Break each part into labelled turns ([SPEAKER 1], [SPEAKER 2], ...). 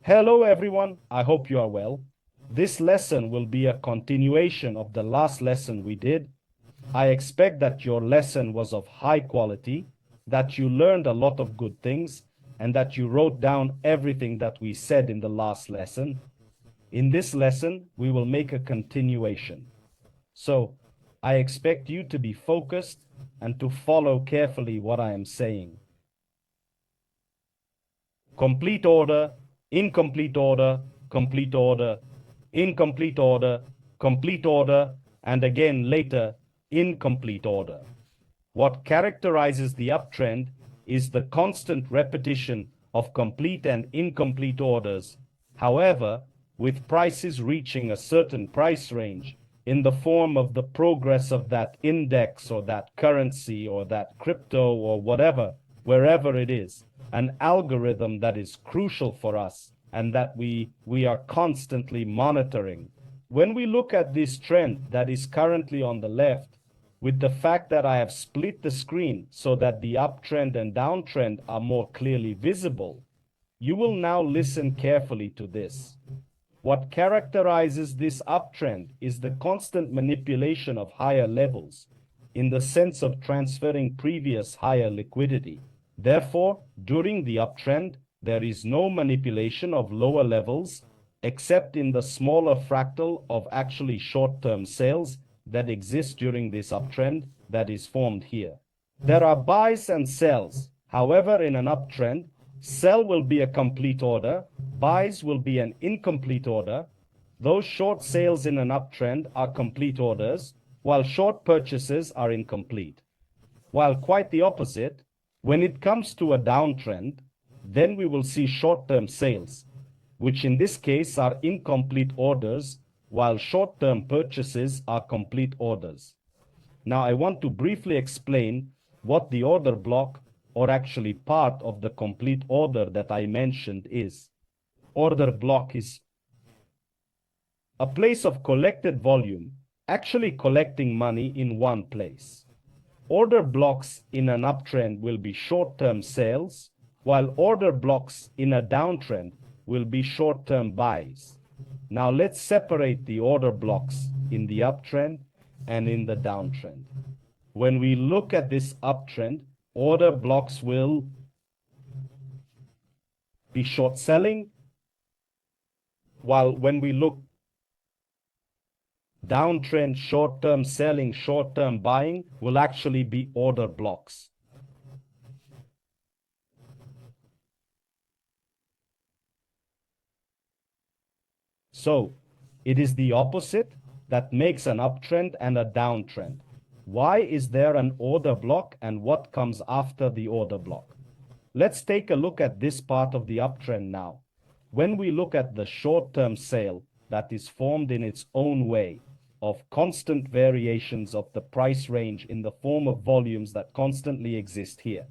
[SPEAKER 1] Hello everyone, I hope you are well. This lesson will be a continuation of the last lesson we did. I expect that your lesson was of high quality, that you learned a lot of good things, and that you wrote down everything that we said in the last lesson. In this lesson, we will make a continuation. So, I expect you to be focused and to follow carefully what I am saying. Complete order, incomplete order, complete order, incomplete order, complete order, and again later, incomplete order. What characterizes the uptrend is the constant repetition of complete and incomplete orders. However, with prices reaching a certain price range in the form of the progress of that index or that currency or that crypto or whatever, wherever it is, an algorithm that is crucial for us and that we are constantly monitoring. When we look at this trend that is currently on the left, with the fact that I have split the screen so that the uptrend and downtrend are more clearly visible, you will now listen carefully to this. What characterizes this uptrend is the constant manipulation of higher levels in the sense of transferring previous higher liquidity. Therefore, during the uptrend, there is no manipulation of lower levels except in the smaller fractal of actually short-term sales that exist during this uptrend that is formed here. There are buys and sells. However, in an uptrend, sell will be a complete order, buys will be an incomplete order. Those short sales in an uptrend are complete orders, while short purchases are incomplete. While quite the opposite, when it comes to a downtrend, then we will see short-term sales, which in this case are incomplete orders, while short-term purchases are complete orders. Now I want to briefly explain what the order block, or actually part of the complete order that I mentioned, is. Order block is a place of collected volume, actually collecting money in one place. Order blocks in an uptrend will be short-term sales, while order blocks in a downtrend will be short-term buys. Now let's separate the order blocks in the uptrend and in the downtrend. When we look at this uptrend, order blocks will be short selling, while when we look downtrend, short-term selling, short-term buying will actually be order blocks. So it is the opposite that makes an uptrend and a downtrend. Why is there an order block and what comes after the order block? Let's take a look at this part of the uptrend now. When we look at the short-term sale that is formed in its own way of constant variations of the price range in the form of volumes that constantly exist here,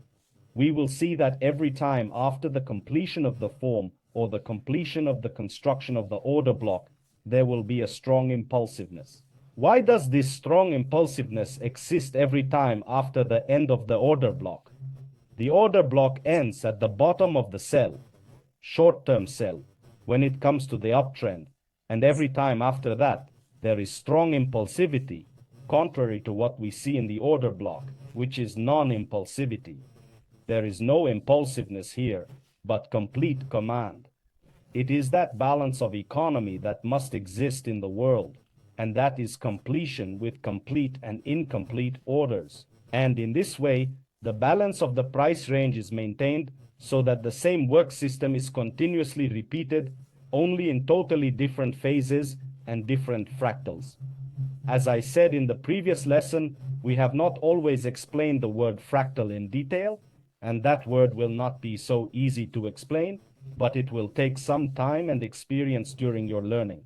[SPEAKER 1] we will see that every time after the completion of the form or the completion of the construction of the order block, there will be a strong impulsiveness. Why does this strong impulsiveness exist every time after the end of the order block? The order block ends at the bottom of the cell, short-term cell, when it comes to the uptrend, and every time after that, there is strong impulsivity, contrary to what we see in the order block, which is non-impulsivity. There is no impulsiveness here, but complete command. It is that balance of economy that must exist in the world, and that is completion with complete and incomplete orders. And in this way, the balance of the price range is maintained so that the same work system is continuously repeated, only in totally different phases and different fractals. As I said in the previous lesson, we have not always explained the word fractal in detail, and that word will not be so easy to explain, but it will take some time and experience during your learning.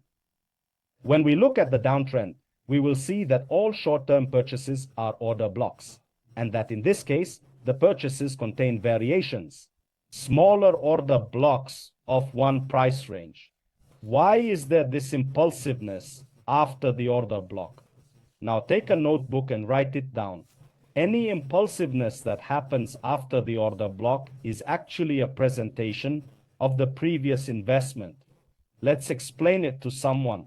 [SPEAKER 1] When we look at the downtrend, we will see that all short-term purchases are order blocks, and that in this case, the purchases contain variations, smaller order blocks of one price range. Why is there this impulsiveness after the order block? Now take a notebook and write it down. Any impulsiveness that happens after the order block is actually a presentation of the previous investment. Let's explain it to someone.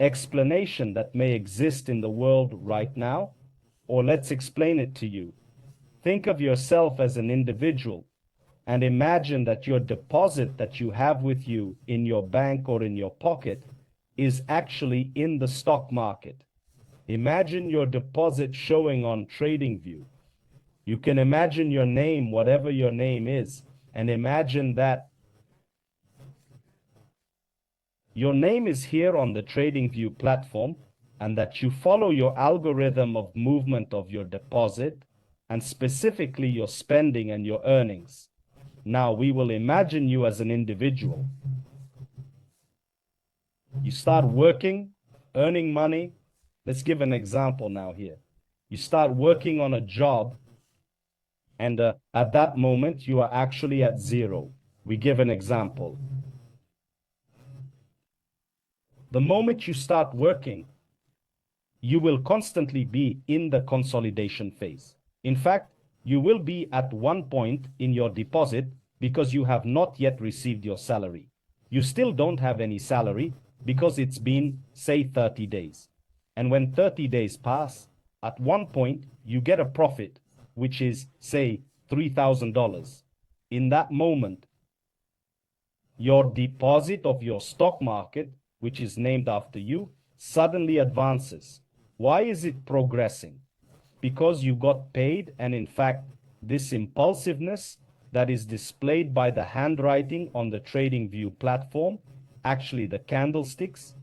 [SPEAKER 1] Explanation that may exist in the world right now, or let's explain it to you. Think of yourself as an individual and imagine that your deposit that you have with you in your bank or in your pocket is actually in the stock market. Imagine your deposit showing on TradingView. You can imagine your name, whatever your name is, and imagine that your name is here on the TradingView platform and that you follow your algorithm of movement of your deposit and specifically your spending and your earnings. Now we will imagine you as an individual. You start working, earning money. Let's give an example now here. You start working on a job and at that moment you are actually at zero. We give an example. The moment you start working, you will constantly be in the consolidation phase. In fact, you will be at one point in your deposit because you have not yet received your salary. You still don't have any salary because it's been, say, 30 days. And when 30 days pass, at one point, you get a profit, which is, say, $3,000. In that moment, your deposit of your stock market, which is named after you, suddenly advances. Why is it progressing? Because you got paid, and in fact, this impulsiveness that is displayed by the handwriting on the TradingView platform, actually the candlesticks,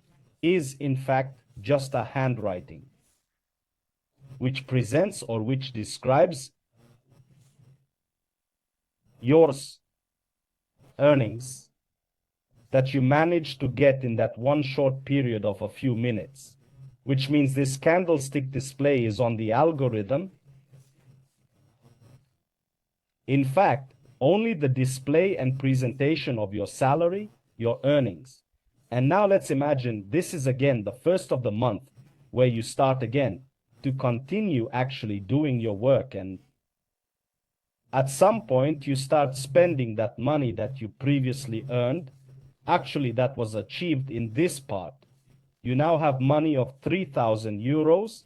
[SPEAKER 1] is in fact just a handwriting, which presents or which describes your earnings that you managed to get in that one short period of a few minutes, which means this candlestick display is on the algorithm. In fact, only the display and presentation of your salary, your earnings. And now let's imagine this is again the first of the month where you start again to continue actually doing your work, and at some point you start spending that money that you previously earned. Actually, that was achieved in this part. You now have money of 3,000 euros,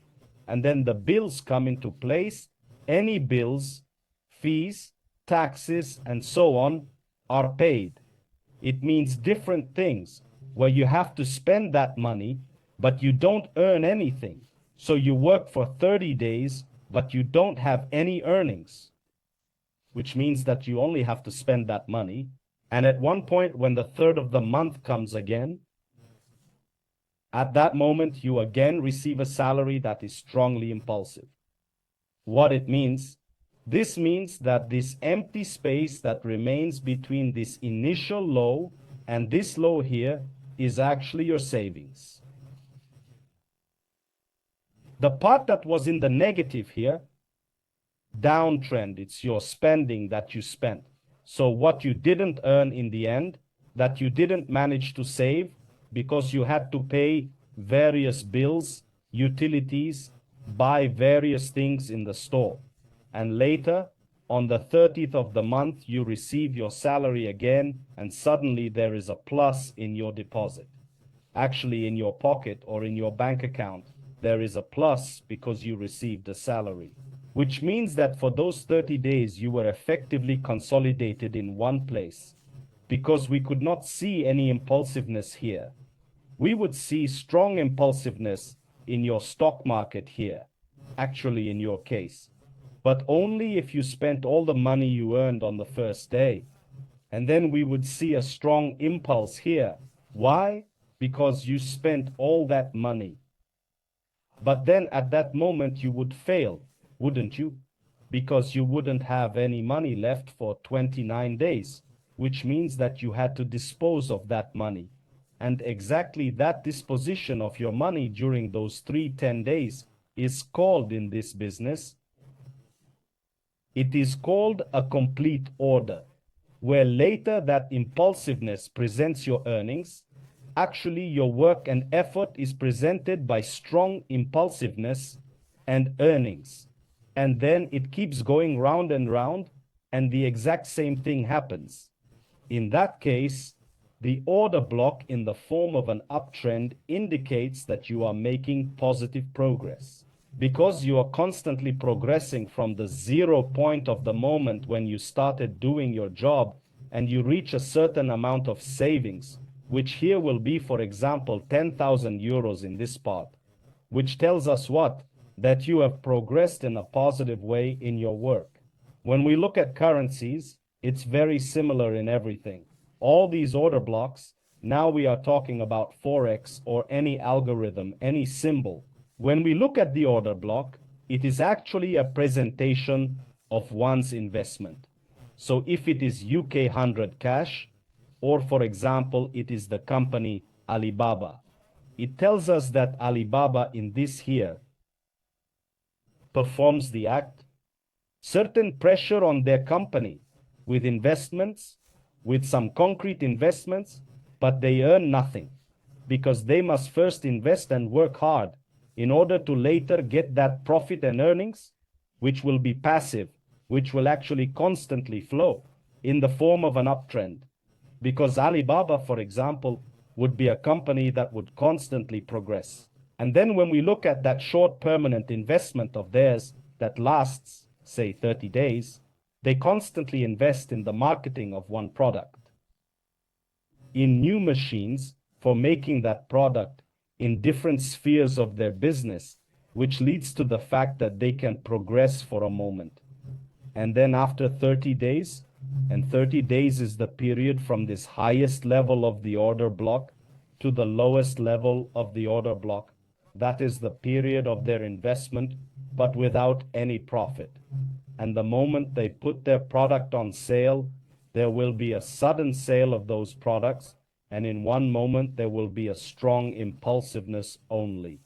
[SPEAKER 1] and then the bills come into place. Any bills, fees, taxes, and so on are paid. It means different things where you have to spend that money, but you don't earn anything. So you work for 30 days, but you don't have any earnings, which means that you only have to spend that money. And at one point, when the third of the month comes again, at that moment, you again receive a salary that is strongly impulsive. What it means? This means that this empty space that remains between this initial low and this low here is actually your savings. The part that was in the negative here, downtrend, it's your spending that you spent. So what you didn't earn in the end, that you didn't manage to save because you had to pay various bills, utilities, buy various things in the store. And later, on the 30th of the month, you receive your salary again, and suddenly there is a plus in your deposit. Actually, in your pocket or in your bank account, there is a plus because you received a salary, which means that for those 30 days, you were effectively consolidated in one place because we could not see any impulsiveness here. We would see strong impulsiveness in your stock market here, actually in your case, but only if you spent all the money you earned on the first day. And then we would see a strong impulse here. Why? Because you spent all that money. But then at that moment you would fail, wouldn't you? Because you wouldn't have any money left for 29 days, which means that you had to dispose of that money. And exactly that disposition of your money during those 10 days is called in this business, it is called a complete order, where later that impulsiveness presents your earnings. Actually, your work and effort is presented by strong impulsiveness and earnings. And then it keeps going round and round and the exact same thing happens. In that case, the order block in the form of an uptrend indicates that you are making positive progress. Because you are constantly progressing from the 0 point of the moment when you started doing your job and you reach a certain amount of savings, which here will be, for example, 10,000 euros in this part, which tells us what? That you have progressed in a positive way in your work. When we look at currencies, it's very similar in everything. All these order blocks, now we are talking about Forex or any algorithm, any symbol. When we look at the order block, it is actually a presentation of one's investment. So if it is UK 100 cash, or for example, it is the company Alibaba, it tells us that Alibaba in this here performs the act, certain pressure on their company with investments, with some concrete investments, but they earn nothing because they must first invest and work hard in order to later get that profit and earnings, which will be passive, which will actually constantly flow in the form of an uptrend. Because Alibaba, for example, would be a company that would constantly progress. And then when we look at that short permanent investment of theirs that lasts, say, 30 days, they constantly invest in the marketing of one product, in new machines for making that product in different spheres of their business, which leads to the fact that they can progress for a moment. And then after 30 days, and 30 days is the period from this highest level of the order block to the lowest level of the order block. That is the period of their investment, but without any profit. And the moment they put their product on sale, there will be a sudden sale of those products, and in one moment there will be a strong impulsiveness only.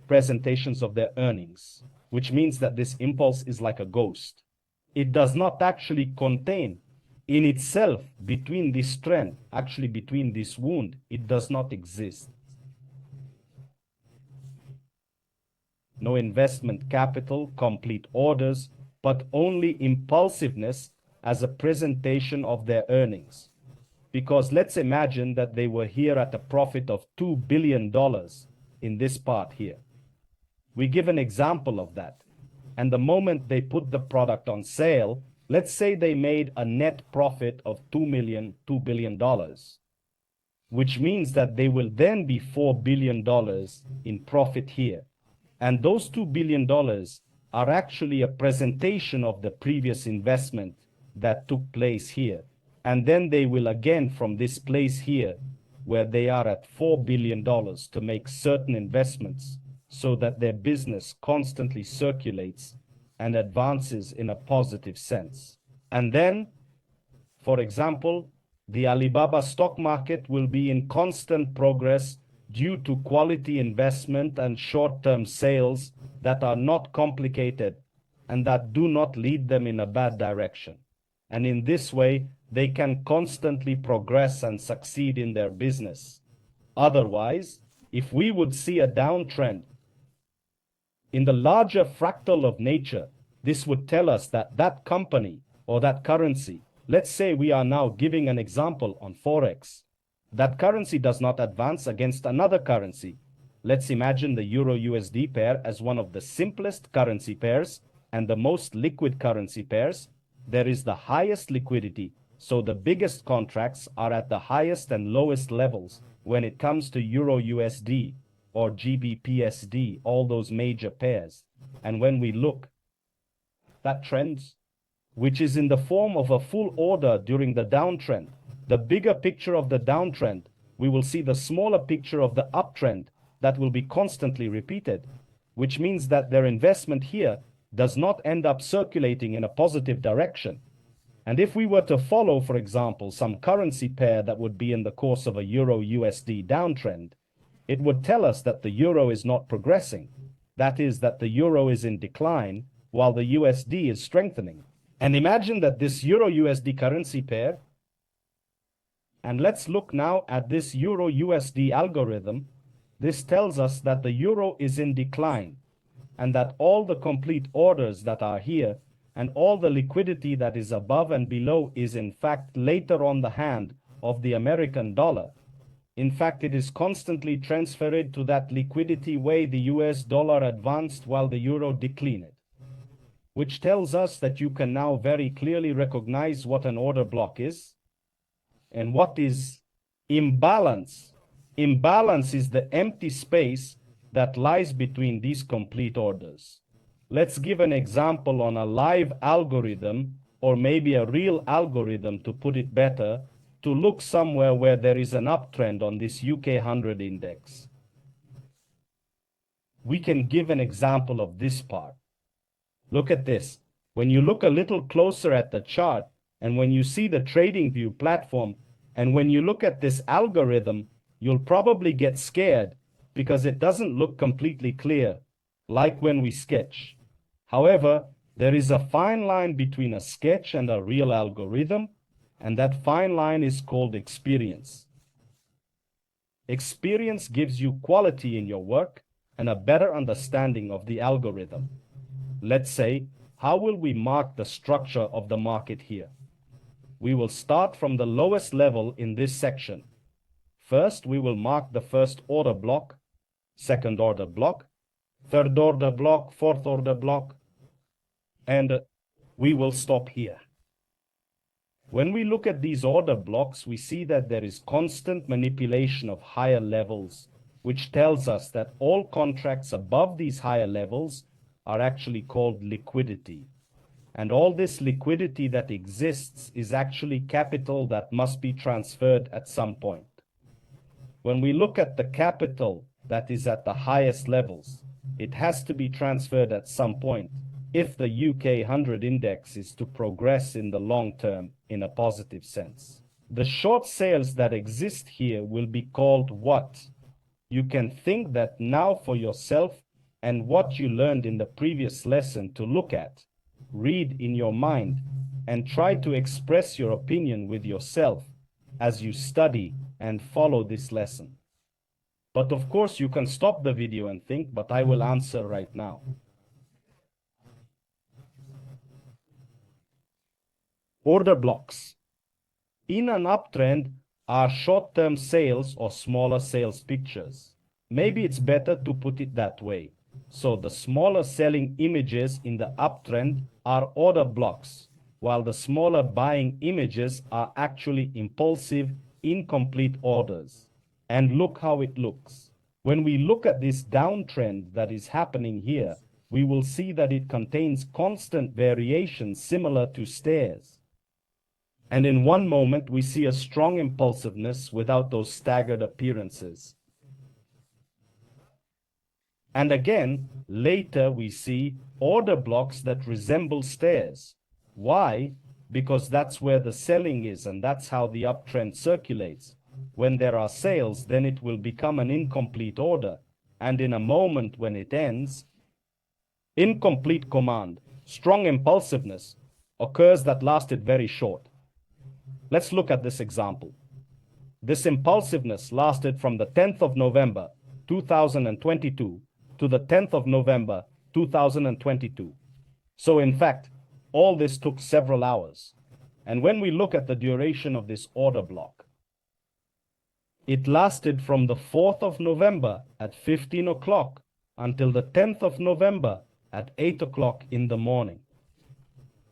[SPEAKER 1] Presentations of their earnings, which means that this impulse is like a ghost. It does not actually contain in itself between this trend, actually between this wound, it does not exist. No investment capital, complete orders, but only impulsiveness as a presentation of their earnings. Because let's imagine that they were here at a profit of $2 billion in this part here. We give an example of that. And the moment they put the product on sale, let's say they made a net profit of $2 billion, which means that they will then be $4 billion in profit here. And those $2 billion are actually a presentation of the previous investment that took place here. And then they will again from this place here, where they are at $4 billion to make certain investments so that their business constantly circulates and advances in a positive sense. And then, for example, the Alibaba stock market will be in constant progress due to quality investment and short-term sales that are not complicated and that do not lead them in a bad direction. And in this way, they can constantly progress and succeed in their business. Otherwise, if we would see a downtrend in the larger fractal of nature, this would tell us that that company or that currency, let's say we are now giving an example on Forex, that currency does not advance against another currency. Let's imagine the Euro-USD pair as one of the simplest currency pairs and the most liquid currency pairs. There is the highest liquidity, so the biggest contracts are at the highest and lowest levels when it comes to Euro-USD or GBP-USD, all those major pairs. And when we look, that trends, which is in the form of a full order during the downtrend, the bigger picture of the downtrend, we will see the smaller picture of the uptrend that will be constantly repeated, which means that their investment here does not end up circulating in a positive direction. And if we were to follow, for example, some currency pair that would be in the course of a Euro-USD downtrend, it would tell us that the euro is not progressing. That is, that the euro is in decline while the USD is strengthening. And imagine that this Euro-USD currency pair, and let's look now at this Euro-USD algorithm. This tells us that the euro is in decline and that all the complete orders that are here and all the liquidity that is above and below is in fact later on the hand of the American dollar. In fact, it is constantly transferred to that liquidity way the US dollar advanced while the euro declined, which tells us that you can now very clearly recognize what an order block is and what is imbalance. Imbalance is the empty space that lies between these complete orders. Let's give an example on a live algorithm, or maybe a real algorithm to put it better, to look somewhere where there is an uptrend on this UK 100 index. We can give an example of this part. Look at this. When you look a little closer at the chart, and when you see the TradingView platform, and when you look at this algorithm, you'll probably get scared because it doesn't look completely clear, like when we sketch. However, there is a fine line between a sketch and a real algorithm, and that fine line is called experience. Experience gives you quality in your work and a better understanding of the algorithm. Let's say, how will we mark the structure of the market here? We will start from the lowest level in this section. First, we will mark the first order block, second order block, third order block, fourth order block, and we will stop here. When we look at these order blocks, we see that there is constant manipulation of higher levels, which tells us that all contracts above these higher levels are actually called liquidity. And all this liquidity that exists is actually capital that must be transferred at some point. When we look at the capital that is at the highest levels, it has to be transferred at some point if the UK 100 index is to progress in the long term in a positive sense. The short sales that exist here will be called what? You can think that now for yourself and what you learned in the previous lesson to look at, read in your mind, and try to express your opinion with yourself as you study and follow this lesson. But of course you can stop the video and think, but I will answer right now. Order blocks. In an uptrend are short-term sales or smaller sales pictures. Maybe it's better to put it that way. So the smaller selling images in the uptrend are order blocks, while the smaller buying images are actually impulsive, incomplete orders. And look how it looks. When we look at this downtrend that is happening here, we will see that it contains constant variations similar to stairs. And in one moment, we see a strong impulsiveness without those staggered appearances. And again, later we see order blocks that resemble stairs. Why? Because that's where the selling is, and that's how the uptrend circulates. When there are sales, then it will become an incomplete order. And in a moment when it ends, incomplete command, strong impulsiveness occurs that lasted very short. Let's look at this example. This impulsiveness lasted from the 10th of November, 2022 to the 10th of November, 2022. So in fact, all this took several hours. And when we look at the duration of this order block, it lasted from the 4th of November at 15 o'clock until the 10th of November at 8 o'clock in the morning.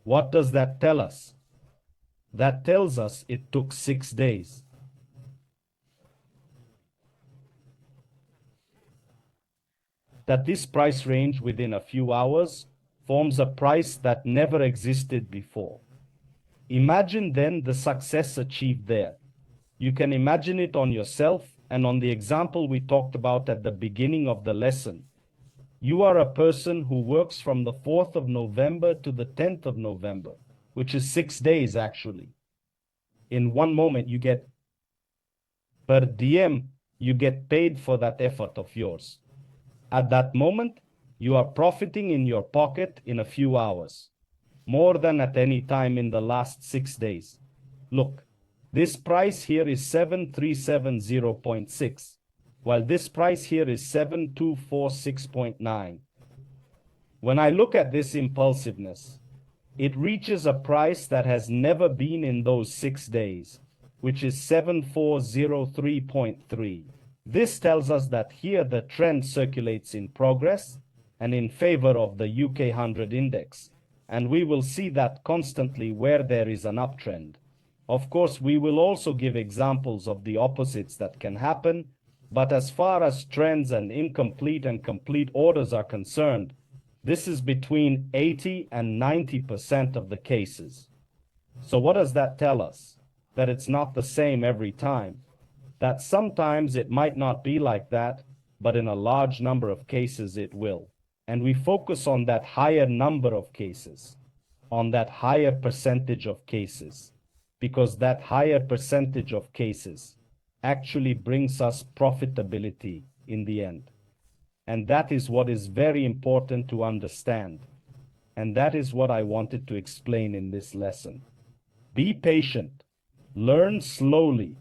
[SPEAKER 1] What does that tell us? That tells us it took 6 days. That this price range within a few hours forms a price that never existed before. Imagine then the success achieved there. You can imagine it on yourself and on the example we talked about at the beginning of the lesson. You are a person who works from the 4th of November to the 10th of November, which is 6 days actually. In one moment you get per diem, you get paid for that effort of yours. At that moment, you are profiting in your pocket in a few hours, more than at any time in the last 6 days. Look, this price here is 7370.6, while this price here is 7246.9. When I look at this impulsiveness, it reaches a price that has never been in those 6 days, which is 7403.3. This tells us that here the trend circulates in progress and in favor of the UK 100 index, and we will see that constantly where there is an uptrend. Of course, we will also give examples of the opposites that can happen, but as far as trends and incomplete and complete orders are concerned, this is between 80 and 90% of the cases. So what does that tell us? That it's not the same every time. That sometimes it might not be like that, but in a large number of cases it will. And we focus on that higher number of cases, on that higher percentage of cases, because that higher percentage of cases actually brings us profitability in the end. And that is what is very important to understand. And that is what I wanted to explain in this lesson. Be patient. Learn slowly.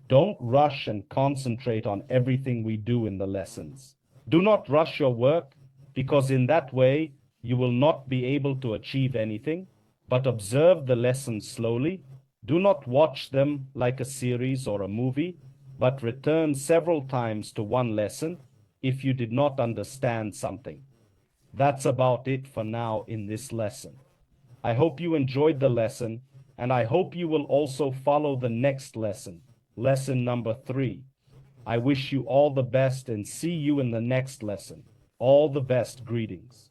[SPEAKER 1] Don't rush and concentrate on everything we do in the lessons. Do not rush your work, because in that way you will not be able to achieve anything, but observe the lessons slowly. Do not watch them like a series or a movie, but return several times to one lesson if you did not understand something. That's about it for now in this lesson. I hope you enjoyed the lesson, and I hope you will also follow the next lesson, lesson number 3. I wish you all the best and see you in the next lesson. All the best. Greetings.